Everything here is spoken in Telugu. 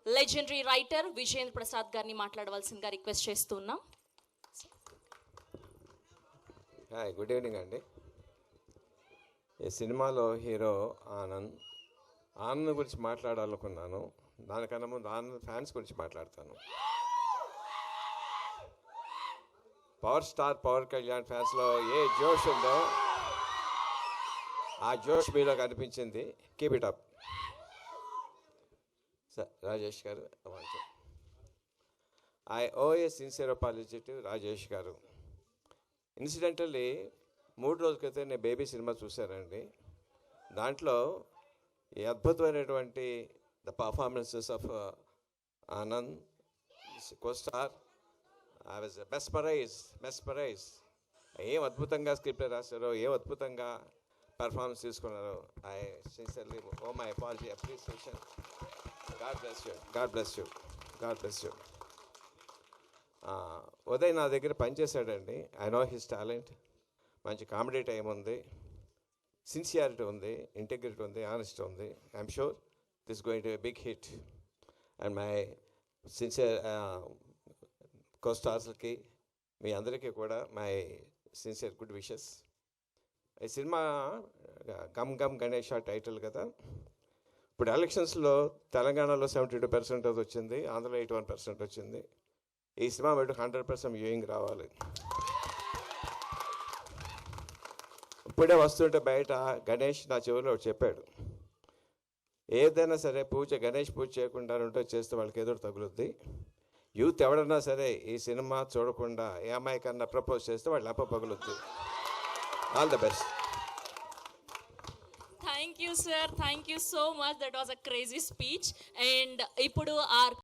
లెజెండరీ రైటర్ విజేంద్ర ప్రసాద్ గారిని మాట్లాడవలసిందిగా రిక్వెస్ట్ చేస్తున్నాం. హాయ్, గుడ్ ఈవినింగ్ అండి. ఈ సినిమాలో హీరో ఆనంద్ గురించి మాట్లాడాలనుకున్నాను. దానికన్నా ముందు ఆనంద్ ఫ్యాన్స్ గురించి మాట్లాడతాను. పవర్ స్టార్ పవన్ కళ్యాణ్ ఫ్యాన్స్లో ఏ జోష్ ఉందో ఆ జోష్ మీలో కనిపించింది. Keep it up. Sir Rajesh garu, I owe a sincere apology to Rajesh garu. Incidentally 3 రోజుల క్రితం నేను బేబీ సినిమా చూశానండి. దాంట్లో ఈ అద్భుతమైనటువంటి the performances of Anand costar, I was mesmerised. ఏం అద్భుతంగా స్క్రిప్ట్ రాశారో, ఏం అద్భుతంగా పర్ఫార్మెన్స్ తీసుకున్నారో. I sincerely owe my apology, appreciation. God bless you. Uday నా దగ్గర పనిచేశాడండి. I know his talent. మంచి కామెడీ టైం ఉంది, సిన్సియారిటీ ఉంది, ఇంటిగ్రిటీ ఉంది, ఆనెస్ట్ ఉంది. I'm sure this going to be big hit. And my sincere కోస్టార్స్కి, మీ అందరికీ కూడా మై సిన్సియర్ గుడ్ విషెస్. ఈ cinema Gam gum Ganesh title కదా. ఇప్పుడు ఎలక్షన్స్లో తెలంగాణలో 72% అది వచ్చింది, ఆంధ్రలో 81% వచ్చింది. ఈ సినిమా బయట 100% వ్యూయింగ్ రావాలి. ఇప్పుడే వస్తుంటే బయట గణేష్ నా చెవిలో చెప్పాడు, ఏదైనా సరే గణేష్ పూజ చేయకుండా ఉంటే చేస్తే వాళ్ళకి ఎదురు తగులుద్ది. యూత్ ఎవడన్నా సరే ఈ సినిమా చూడకుండా ఏ అమ్మాయి కన్నా ప్రపోజ్ చేస్తే వాళ్ళు అప్ప పగులుద్ది. All the best. Thank you sir, thank you so much. That was a crazy speech. And ఇప్పుడు ఆర్